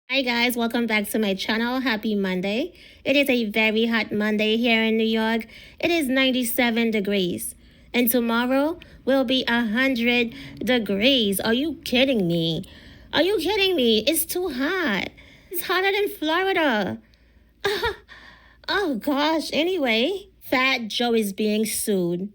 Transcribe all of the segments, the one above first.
Hi guys, welcome back to my channel. Happy Monday. It is a very hot Monday here in New York. It is 97 degrees. And tomorrow will be 100 degrees. Are you kidding me? Are you kidding me? It's too hot. It's hotter than Florida. Oh gosh, anyway. Fat Joe is being sued.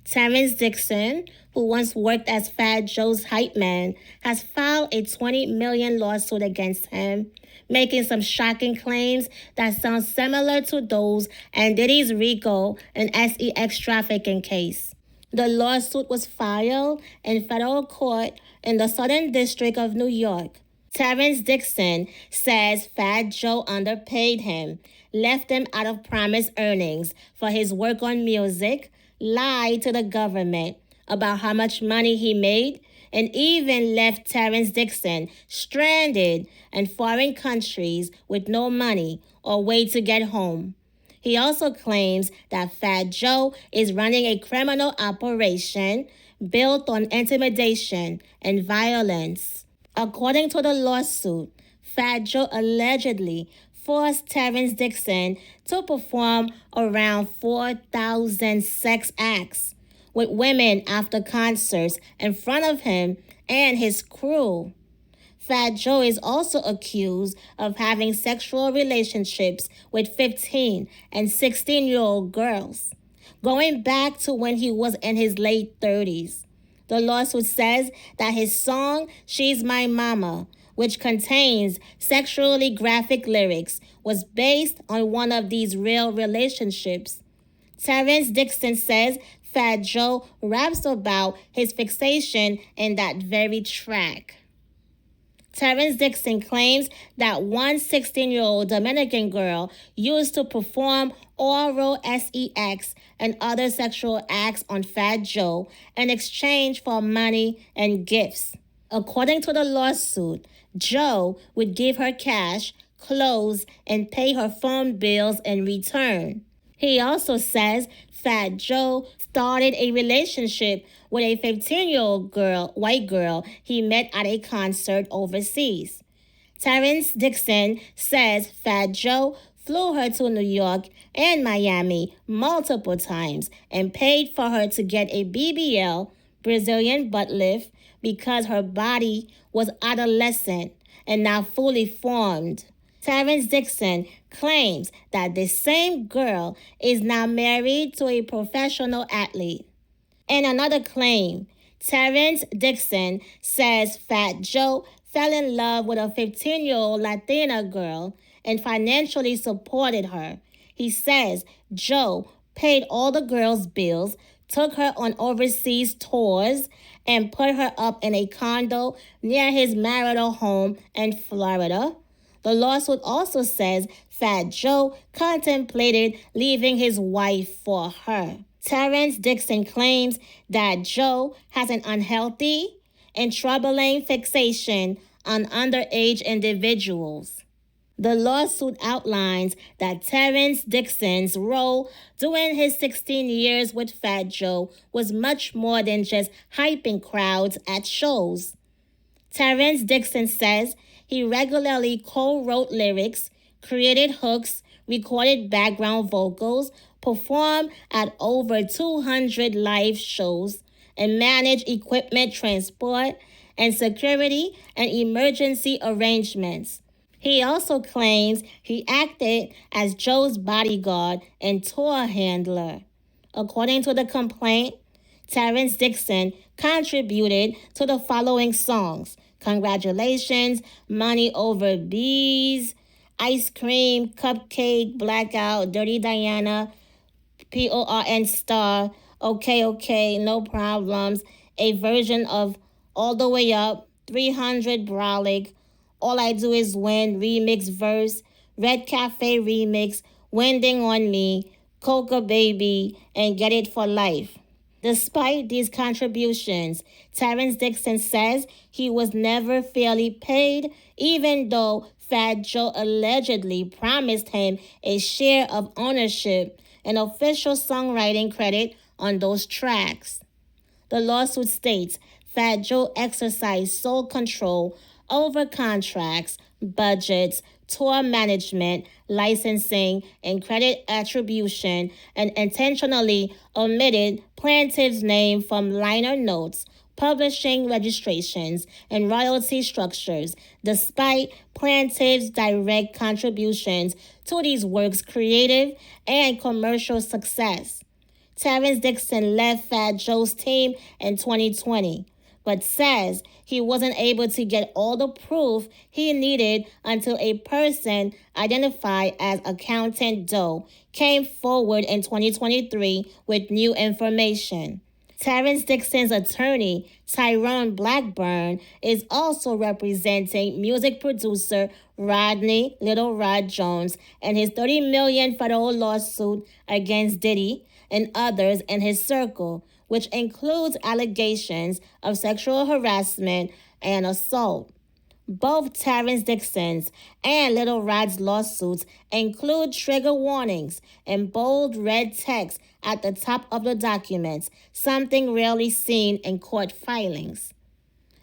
Terrance Dixon, who once worked as Fat Joe's hype man, has filed a $20 million lawsuit against him, making some shocking claims that sound similar to those in Diddy's RICO and SEX trafficking case. The lawsuit was filed in federal court in the Southern District of New York. Terrance Dixon says Fat Joe underpaid him, left him out of promised earnings for his work on music, lied to the government about how much money he made, and even left Terrance Dixon stranded in foreign countries with no money or way to get home. He also claims that Fat Joe is running a criminal operation built on intimidation and violence. According to the lawsuit, Fat Joe allegedly forced Terrance Dixon to perform around 4,000 sex acts with women after concerts in front of him and his crew. Fat Joe is also accused of having sexual relationships with 15 and 16-year-old girls, going back to when he was in his late 30s. The lawsuit says that his song, She's My Mama, which contains sexually graphic lyrics, was based on one of these real relationships. Terrance Dixon says Fat Joe raps about his fixation in that very track. Terrance Dixon claims that one 16-year-old Dominican girl used to perform oral sex and other sexual acts on Fat Joe in exchange for money and gifts. According to the lawsuit, Joe would give her cash, clothes, and pay her phone bills in return. He also says Fat Joe started a relationship with a 15-year-old white girl he met at a concert overseas. Terrance Dixon says Fat Joe flew her to New York and Miami multiple times and paid for her to get a BBL, Brazilian butt lift, because her body was adolescent and not fully formed. Terrance Dixon claims that the same girl is now married to a professional athlete. In another claim, Terrance Dixon says Fat Joe fell in love with a 15-year-old Latina girl and financially supported her. He says Joe paid all the girl's bills, took her on overseas tours, and put her up in a condo near his marital home in Florida. The lawsuit also says Fat Joe contemplated leaving his wife for her. Terrance Dixon claims that Joe has an unhealthy and troubling fixation on underage individuals. The lawsuit outlines that Terrance Dixon's role during his 16 years with Fat Joe was much more than just hyping crowds at shows. Terrance Dixon says he regularly co-wrote lyrics, created hooks, recorded background vocals, performed at over 200 live shows, and managed equipment transport and security and emergency arrangements. He also claims he acted as Joe's bodyguard and tour handler. According to the complaint, Terrance Dixon contributed to the following songs: Congratulations, Money Over Bees, Ice Cream, Cupcake, Blackout, Dirty Diana, PORN Star, Okay, No Problems, a version of All the Way Up, 300 Brolic, All I Do Is Win remix verse, Red Cafe remix, Winding on Me, Coca Baby, and Get It for Life. Despite these contributions, Terrance Dixon says he was never fairly paid, even though Fat Joe allegedly promised him a share of ownership and official songwriting credit on those tracks. The lawsuit states Fat Joe exercised sole control over contracts, budgets, tour management, licensing, and credit attribution, and intentionally omitted plaintiff's name from liner notes, publishing registrations, and royalty structures, despite plaintiff's direct contributions to these works' creative and commercial success. Terrance Dixon left Fat Joe's team in 2020, but says he wasn't able to get all the proof he needed until a person identified as Accountant Doe came forward in 2023 with new information. Terrance Dixon's attorney, Tyrone Blackburn, is also representing music producer Rodney Little Rod Jones in his $30 million federal lawsuit against Diddy and others in his circle, which includes allegations of sexual harassment and assault. Both Terrance Dixon's and Little Rod's lawsuits include trigger warnings and bold red text at the top of the documents, something rarely seen in court filings.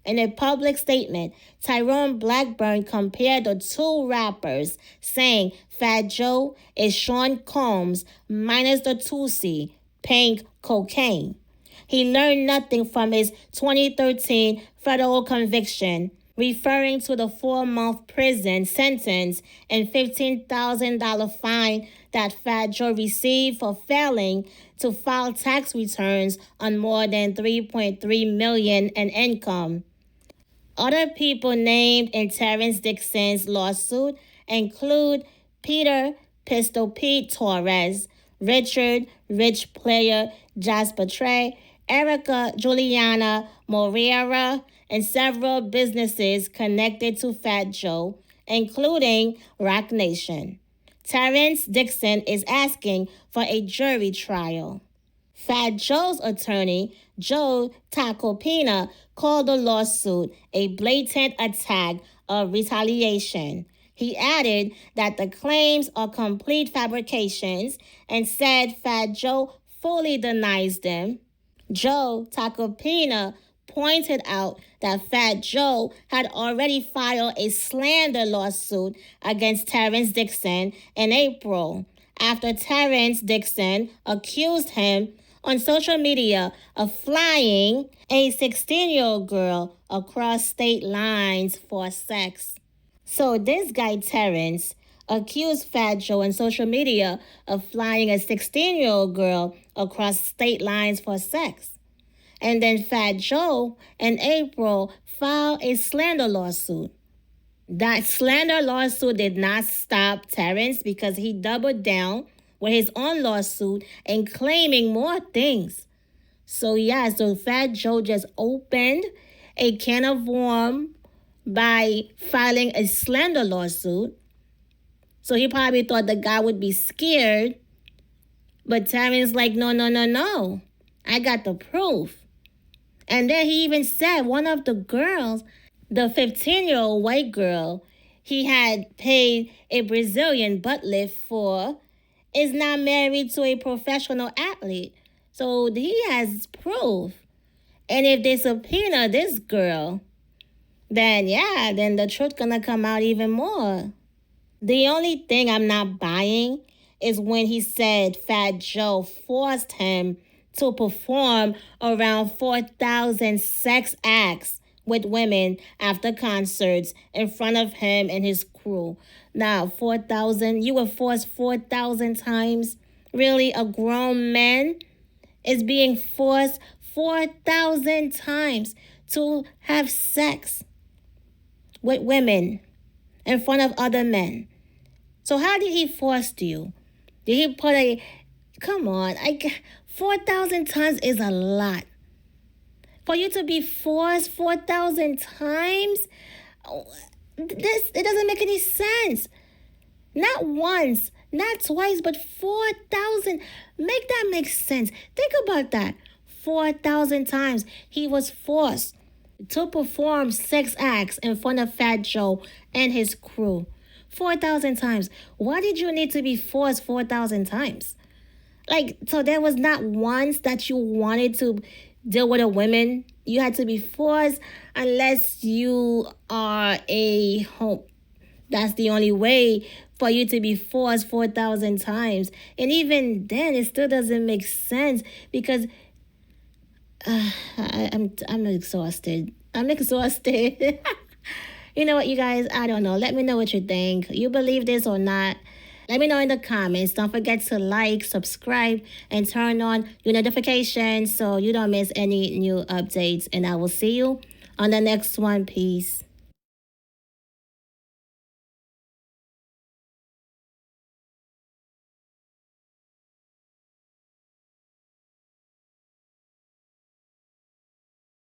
In a public statement, Tyrone Blackburn compared the two rappers, saying Fat Joe is Sean Combs minus the Tootsie, pink cocaine. He learned nothing from his 2013 federal conviction, referring to the 4-month prison sentence and $15,000 fine that Fat Joe received for failing to file tax returns on more than $3.3 million in income. Other people named in Terrance Dixon's lawsuit include Peter Pistol Pete Torres, Richard Rich Player Jasper Trey, Erica Juliana Moreira, and several businesses connected to Fat Joe, including Roc Nation. Terrance Dixon is asking for a jury trial. Fat Joe's attorney, Joe Tacopina, called the lawsuit a blatant attack of retaliation. He added that the claims are complete fabrications and said Fat Joe fully denies them. Joe Tacopina pointed out that Fat Joe had already filed a slander lawsuit against Terrance Dixon in April after Terrance Dixon accused him on social media of flying a 16-year-old girl across state lines for sex. So this guy Terrance accused Fat Joe on social media of flying a 16-year-old girl across state lines for sex. And then Fat Joe in April filed a slander lawsuit. That slander lawsuit did not stop Terrance because he doubled down with his own lawsuit and claiming more things. So Fat Joe just opened a can of worms by filing a slander lawsuit. So he probably thought the guy would be scared. But Terrance like, no. I got the proof. And then he even said one of the girls, the 15-year-old white girl he had paid a Brazilian butt lift for, is not married to a professional athlete. So he has proof. And if they subpoena this girl, then the truth gonna come out even more. The only thing I'm not buying is when he said Fat Joe forced him to perform around 4,000 sex acts with women after concerts in front of him and his crew. Now, 4,000, you were forced 4,000 times? Really, a grown man is being forced 4,000 times to have sex with women in front of other men. So how did he force you? Did he put come on, 4,000 times is a lot. For you to be forced 4,000 times, it doesn't make any sense. Not once, not twice, but 4,000. Make that make sense. Think about that. 4,000 times he was forced to perform sex acts in front of Fat Joe and his crew. 4,000 times. Why did you need to be forced 4,000 times? So there was not once that you wanted to deal with a woman You had to be forced unless you are a home. That's the only way for you to be forced 4,000 times. And even then, it still doesn't make sense because I'm exhausted. I'm exhausted. You know what, you guys? I don't know. Let me know what you think. You believe this or not? Let me know in the comments. Don't forget to like, subscribe, and turn on your notifications so you don't miss any new updates. And I will see you on the next one. Peace.